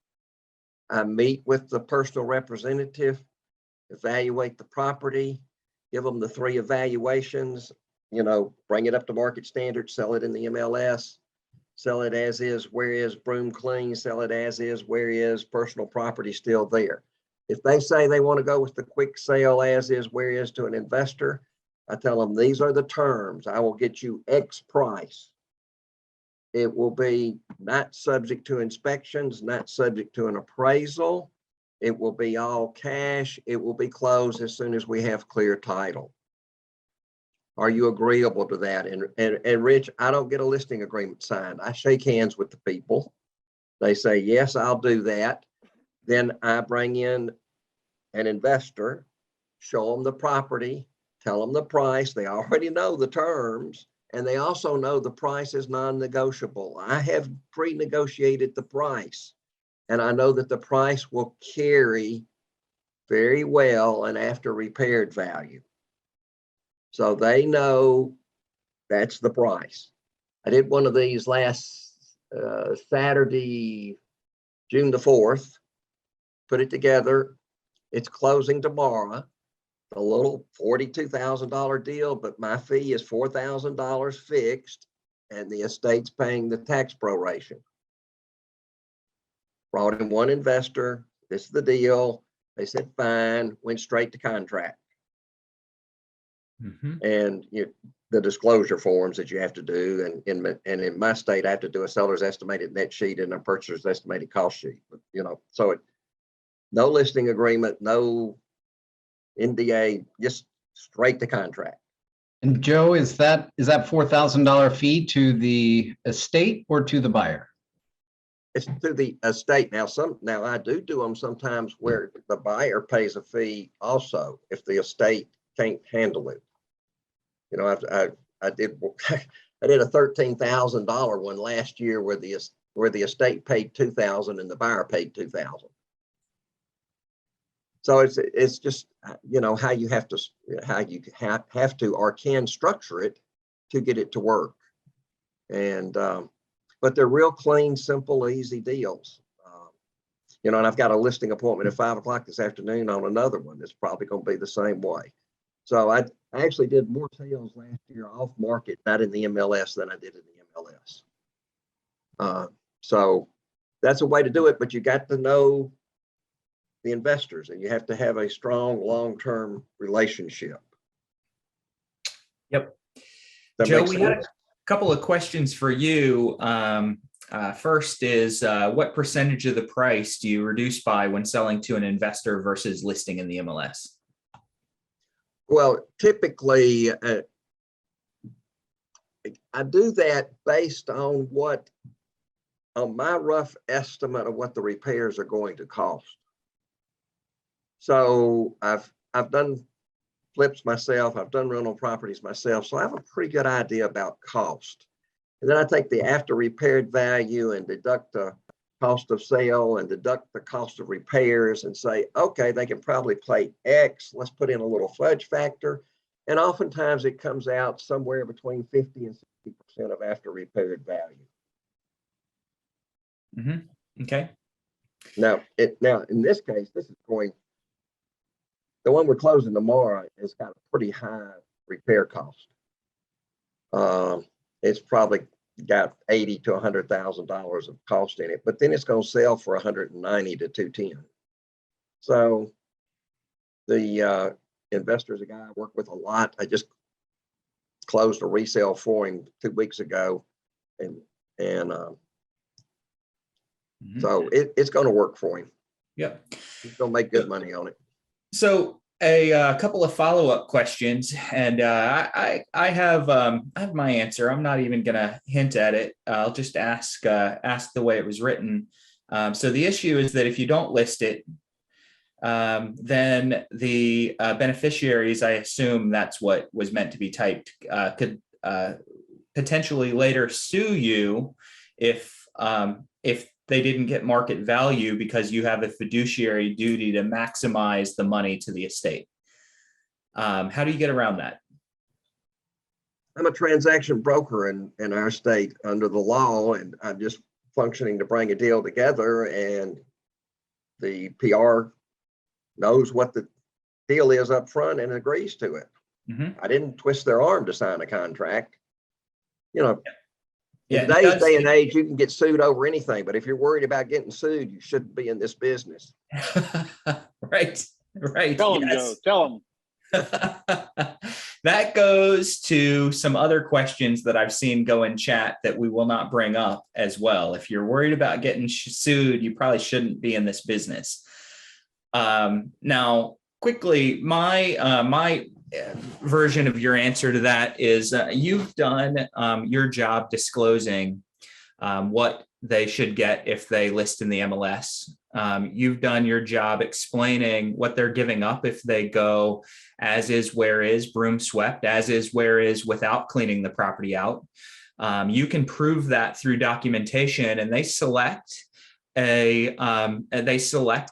I meet with the personal representative, evaluate the property, give them the 3 evaluations, you know, bring it up to market standards, sell it in the MLS, sell it as is, where is, broom clean, sell it as is, where is, personal property still there. If they say they want to go with the quick sale as is, where is to an investor, I tell them these are the terms. I will get you X price. It will be not subject to inspections, not subject to an appraisal. It will be all cash. It will be closed as soon as we have clear title. Are you agreeable to that? And Rich, I don't get a listing agreement signed. I shake hands with the people. They say, yes, I'll do that. Then I bring in an investor, show them the property, tell them the price. They already know the terms, and they also know the price is non-negotiable. I have pre-negotiated the price, and I know that the price will carry very well an after repaired value. So they know that's the price. I did one of these last Saturday, June the 4th, put it together. It's closing tomorrow. A little $42,000 deal, but my fee is $4,000 fixed, and the estate's paying the tax proration. Brought in one investor. This is the deal. They said fine. Went straight to contract. Mm-hmm. And the disclosure forms that you have to do, and in my state, I have to do a seller's estimated net sheet and a purchaser's estimated cost sheet. You know, so no listing agreement, no NDA, just straight to contract. And Joe, is that $4,000 fee to the estate or to the buyer? It's to the estate. Now I do them sometimes where the buyer pays a fee also if the estate can't handle it. You know, I did a $13,000 one last year where the estate paid $2,000 and the buyer paid $2,000. So it's just, you know, how you have to or can structure it to get it to work. And but they're real clean, simple, easy deals. You know, and I've got a listing appointment at 5 o'clock this afternoon on another one that's probably going to be the same way. So I actually did more sales last year off market, not in the MLS, than I did in the MLS. So that's a way to do it, but you got to know the investors, and you have to have a strong long-term relationship. Yep. That Joe, makes we sense? had a couple of questions for you. First is, what percentage of the price do you reduce by when selling to an investor versus listing in the MLS? Well, typically, I do that based on my rough estimate of what the repairs are going to cost. So I've done flips myself. I've done rental properties myself. So I have a pretty good idea about cost. And then I take the after repaired value and deduct the cost of sale and deduct the cost of repairs and say, okay, they can probably pay X. Let's put in a little fudge factor. And oftentimes it comes out somewhere between 50 and 60% of after repaired value. Mm-hmm. Okay. Now in this case, this is going The one we're closing tomorrow has got a pretty high repair cost. It's probably got $80,000 to $100,000 of cost in it, but then it's going to sell for 190 to 210. So the investor's a guy I work with a lot. I just closed a resale for him 2 weeks ago, and so it's going to work for him. Yep. He's going to make good money on it. So a couple of follow-up questions, and I have my answer. I'm not even going to hint at it. I'll just ask the way it was written. So the issue is that if you don't list it, then the beneficiaries, I assume that's what was meant to be typed, could potentially later sue you if they didn't get market value because you have a fiduciary duty to maximize the money to the estate. How do you get around that? I'm a transaction broker in our state under the law, and I'm just functioning to bring a deal together, and the PR knows what the deal is up front and agrees to it. I didn't twist their arm to sign a contract. You know, in today's day and age, you can get sued over anything, but if you're worried about getting sued, you shouldn't be in this business. Right. Tell them, Joe, tell them. That goes to some other questions that I've seen go in chat that we will not bring up as well. If you're worried about getting sued, you probably shouldn't be in this business. Now, quickly, my version of your answer to that is you've done your job disclosing what they should get if they list in the MLS. You've done your job explaining what they're giving up if they go as is, where is, broom swept, as is, where is, without cleaning the property out. You can prove that through documentation, and they select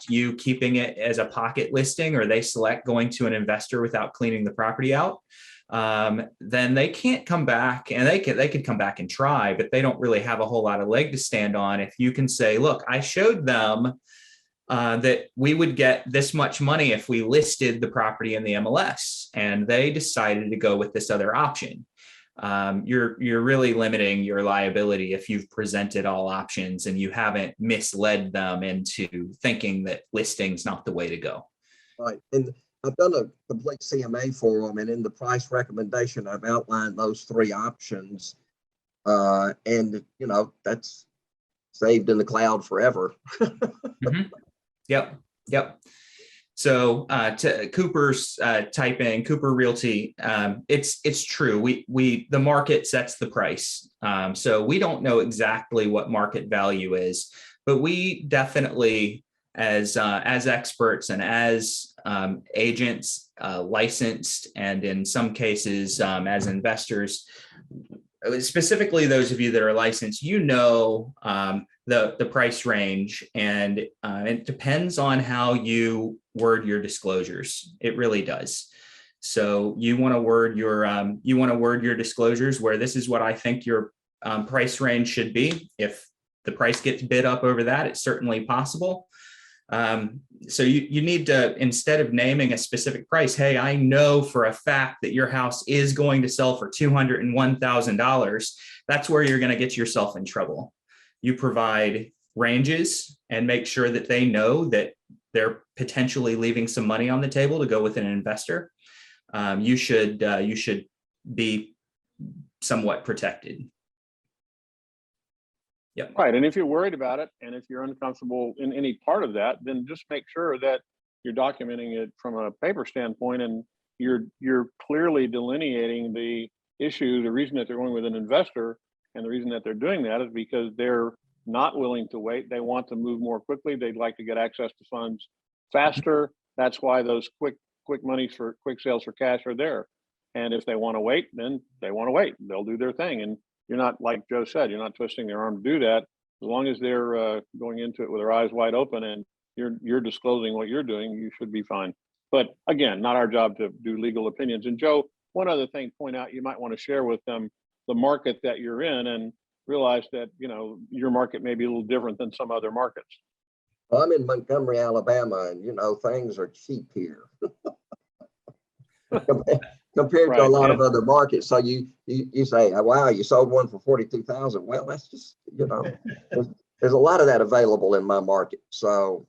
you keeping it as a pocket listing, or they select going to an investor without cleaning the property out. Then they can't come back, and they could come back and try, but they don't really have a whole lot of leg to stand on. If you can say, look, I showed them that we would get this much money if we listed the property in the MLS, and they decided to go with this other option. You're really limiting your liability if you've presented all options and you haven't misled them into thinking that listing's not the way to go. Right. And I've done a complete CMA for them, and in the price recommendation, I've outlined those 3 options. And you know, that's saved in the cloud forever. Yep. So to Cooper's typing Cooper Realty, it's true. The market sets the price. So we don't know exactly what market value is, but we definitely, as experts and as agents, licensed, and in some cases as investors, specifically those of you that are licensed, you know the price range, and it depends on how you word your disclosures. It really does. So you want to word your disclosures where this is what I think your price range should be. If the price gets bid up over that, it's certainly possible. So you need to, instead of naming a specific price, hey, I know for a fact that your house is going to sell for $201,000. That's where you're going to get yourself in trouble. You provide ranges and make sure that they know that they're potentially leaving some money on the table to go with an investor. You should be somewhat protected. Yep. Right. And if you're worried about it, and if you're uncomfortable in any part of that, then just make sure that you're documenting it from a paper standpoint, and you're clearly delineating the issue. The reason that they're going with an investor, and the reason that they're doing that, is because they're not willing to wait. They want to move more quickly. They'd like to get access to funds faster. That's why those quick monies for quick sales for cash are there. And if they want to wait, then they want to wait. They'll do their thing. And you're not, like Joe said, you're not twisting their arm to do that. As long as they're going into it with their eyes wide open and you're disclosing what you're doing, you should be fine. But again, not our job to do legal opinions. And Joe, one other thing, point out, you might want to share with them the market that you're in, and realize that, you know, your market may be a little different than some other markets. I'm in Montgomery, Alabama, and things are cheap here compared to a Right, lot of and- other markets. So you say, wow, you sold one for 42,000. Well, that's just, there's a lot of that available in my market. So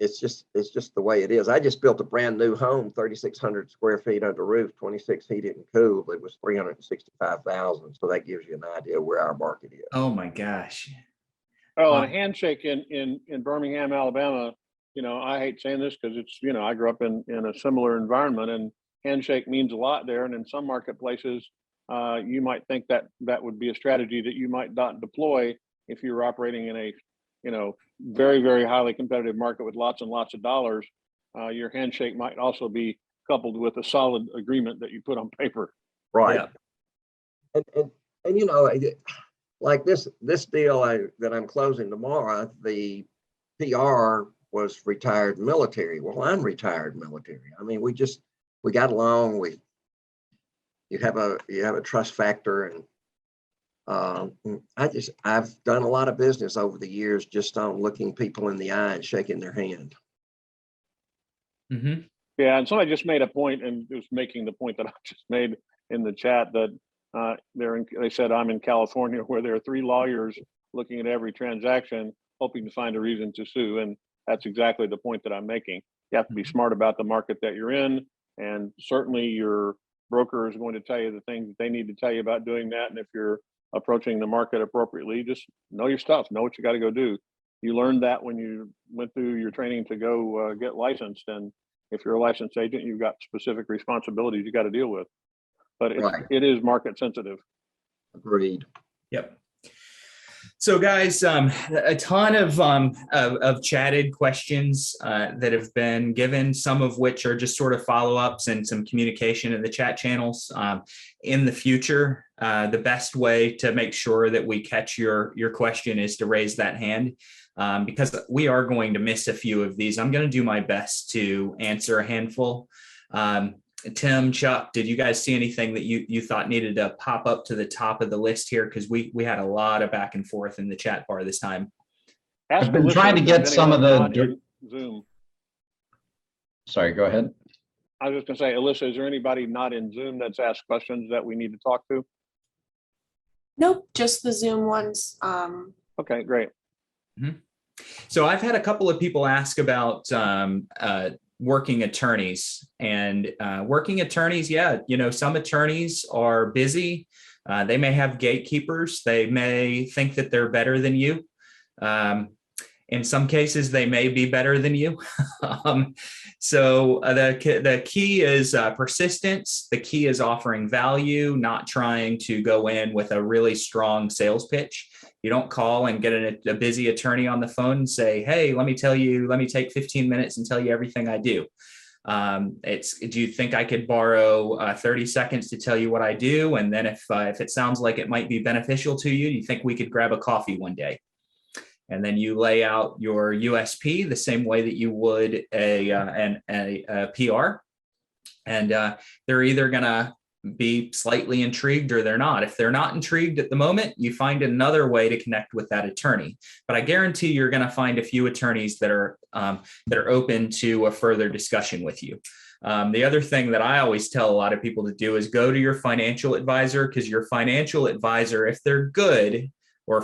it's just the way it is. I just built a brand new home, 3,600 square feet under roof, 26 heated and cooled. It was 365,000. So that gives you an idea where our market is. Oh my gosh. Oh, and a handshake in Birmingham, Alabama, I hate saying this because it's, I grew up in a similar environment, and handshake means a lot there. And in some marketplaces, you might think that would be a strategy that you might not deploy if you're operating in a, very, very highly competitive market with lots and lots of dollars. Your handshake might also be coupled with a solid agreement that you put on paper. Right. Yeah. And like this deal that I'm closing tomorrow, the PR was retired military. Well, I'm retired military. I mean, we got along. You have a trust factor, and I've done a lot of business over the years just on looking people in the eye and shaking their hand. Mm-hmm. Yeah, and somebody just made a point, and was making the point that I just made in the chat, that they said I'm in California, where there are 3 lawyers looking at every transaction, hoping to find a reason to sue. And that's exactly the point that I'm making. You have to be smart about the market that you're in, and certainly your broker is going to tell you the things that they need to tell you about doing that. And if you're approaching the market appropriately, just know your stuff, know what you got to go do. You learned that when you went through your training to go get licensed. And if you're a licensed agent, you've got specific responsibilities you got to deal with. But it is market sensitive. Agreed. Yep. So guys, a ton of chatted questions that have been given, some of which are just sort of follow-ups and some communication in the chat channels. In the future, the best way to make sure that we catch your question is to raise that hand, because we are going to miss a few of these. I'm going to do my best to answer a handful. Tim, Chuck, did you guys see anything that you thought needed to pop up to the top of the list here? Because we had a lot of back and forth in the chat bar this time. I've been trying to get some of the Zoom. Sorry, go ahead. I was just going to say, Alyssa, is there anybody not in Zoom that's asked questions that we need to talk to? Nope, just the Zoom ones. Okay, great. Mm-hmm. So I've had a couple of people ask about working attorneys, and working attorneys. Yeah, some attorneys are busy. They may have gatekeepers. They may think that they're better than you. In some cases, they may be better than you. So the key is persistence. The key is offering value, not trying to go in with a really strong sales pitch. You don't call and get a busy attorney on the phone and say, hey, let me take 15 minutes and tell you everything I do. Do you think I could borrow 30 seconds to tell you what I do? And then if it sounds like it might be beneficial to you, do you think we could grab a coffee one day? And then you lay out your USP the same way that you would a PR. And they're either going to be slightly intrigued or they're not. If they're not intrigued at the moment, you find another way to connect with that attorney. But I guarantee you're going to find a few attorneys that are open to a further discussion with you. The other thing that I always tell a lot of people to do is go to your financial advisor, because your financial advisor, if they're good, or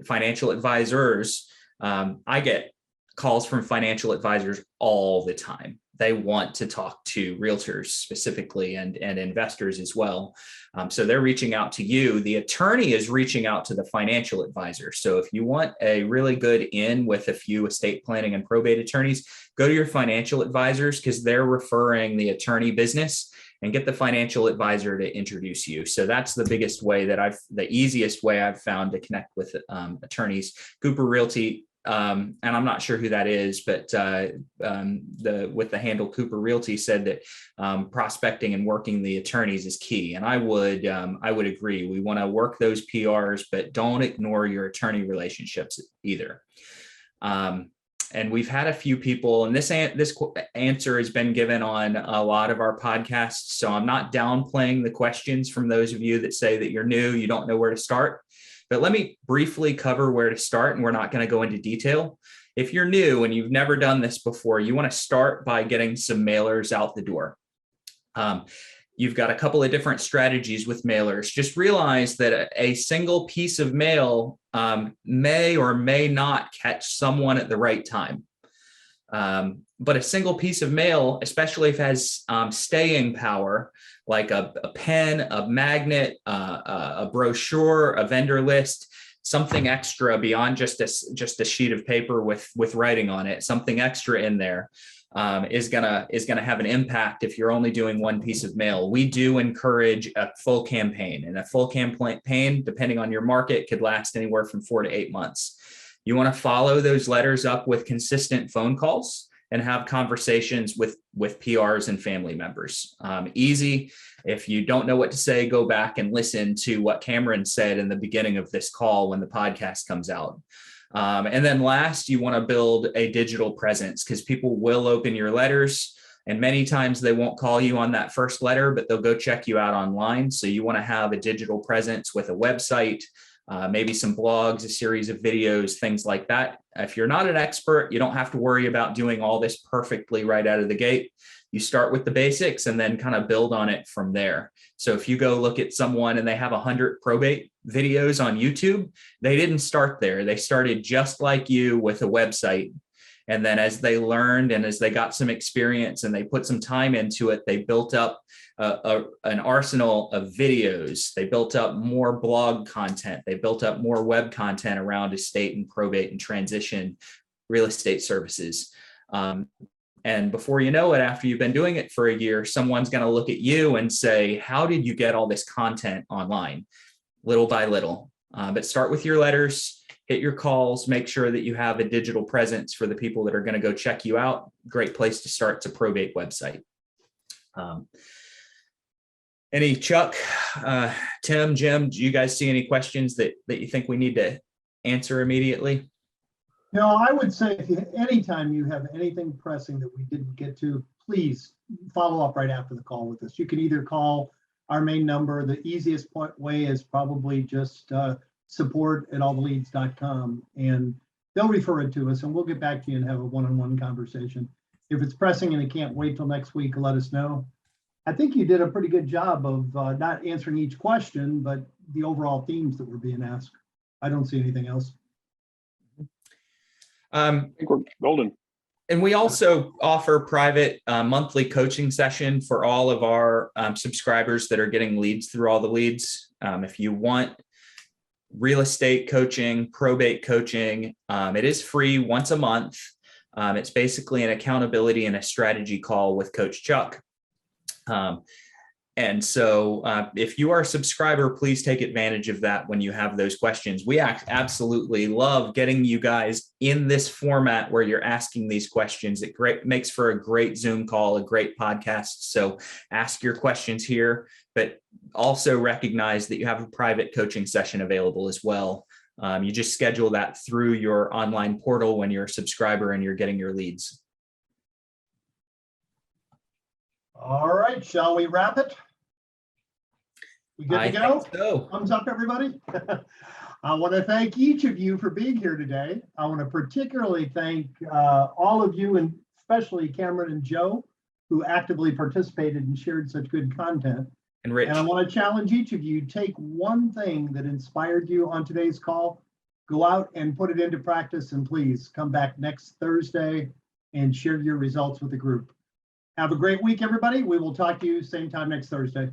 financial advisors, I get calls from financial advisors all the time. They want to talk to realtors specifically and investors as well. So they're reaching out to you. The attorney is reaching out to the financial advisor. So if you want a really good in with a few estate planning and probate attorneys, go to your financial advisors, because they're referring the attorney business, and get the financial advisor to introduce you. So that's the biggest way the easiest way I've found to connect with attorneys. Cooper Realty, and I'm not sure who that is, but with the handle Cooper Realty said that prospecting and working the attorneys is key. And I would agree. We want to work those PRs, but don't ignore your attorney relationships either. And we've had a few people, and this answer has been given on a lot of our podcasts. So I'm not downplaying the questions from those of you that say that you're new, you don't know where to start. But let me briefly cover where to start, and we're not going to go into detail. If you're new and you've never done this before, you want to start by getting some mailers out the door. You've got a couple of different strategies with mailers. Just realize that a single piece of mail may or may not catch someone at the right time. But a single piece of mail, especially if it has staying power, like a pen, a magnet, a brochure, a vendor list, something extra beyond just a sheet of paper with writing on it, something extra in there, is gonna have an impact if you're only doing one piece of mail. We do encourage a full campaign, and a full campaign, depending on your market, could last anywhere from 4 to 8 months. You want to follow those letters up with consistent phone calls and have conversations with PRs and family members. Easy. If you don't know what to say, go back and listen to what Cameron said in the beginning of this call when the podcast comes out. And then last, you want to build a digital presence, because people will open your letters, and many times they won't call you on that first letter, but they'll go check you out online. So you want to have a digital presence with a website, maybe some blogs, a series of videos, things like that. If you're not an expert, you don't have to worry about doing all this perfectly right out of the gate. You start with the basics and then kind of build on it from there. So if you go look at someone and they have 100 probate videos on YouTube, they didn't start there. They started just like you with a website. And then as they learned and as they got some experience and they put some time into it, they built up an arsenal of videos. They built up more blog content. They built up more web content around estate and probate and transition real estate services. And before you know it, after you've been doing it for a year, someone's going to look at you and say, how did you get all this content online? Little by little. But start with your letters, hit your calls, make sure that you have a digital presence for the people that are going to go check you out. Great place to start. It's a probate website. Any Chuck, Tim, Jim, do you guys see any questions that you think we need to answer immediately? No, I would say anytime you have anything pressing that we didn't get to, please follow up right after the call with us. You can either call our main number. The easiest way is probably just support@alltheleads.com, and they'll refer it to us, and we'll get back to you and have a one-on-one conversation. If it's pressing and it can't wait till next week, let us know. I think you did a pretty good job of not answering each question, but the overall themes that were being asked. I don't see anything else. I think we're golden. And we also offer private monthly coaching session for all of our subscribers that are getting leads through All the Leads. If you want real estate coaching, probate coaching, it is free once a month. It's basically an accountability and a strategy call with Coach Chuck. And so if you are a subscriber, please take advantage of that when you have those questions. We absolutely love getting you guys in this format where you're asking these questions. It makes for a great Zoom call, a great podcast. So ask your questions here, but also recognize that you have a private coaching session available as well. You just schedule that through your online portal when you're a subscriber and you're getting your leads. All right, shall we wrap it? We good to go? I think so. Thumbs up, everybody. I want to thank each of you for being here today. I want to particularly thank all of you, and especially Cameron and Joe, who actively participated and shared such good content. And Rich. And I want to challenge each of you, take one thing that inspired you on today's call, go out and put it into practice, and please come back next Thursday and share your results with the group. Have a great week, everybody. We will talk to you same time next Thursday.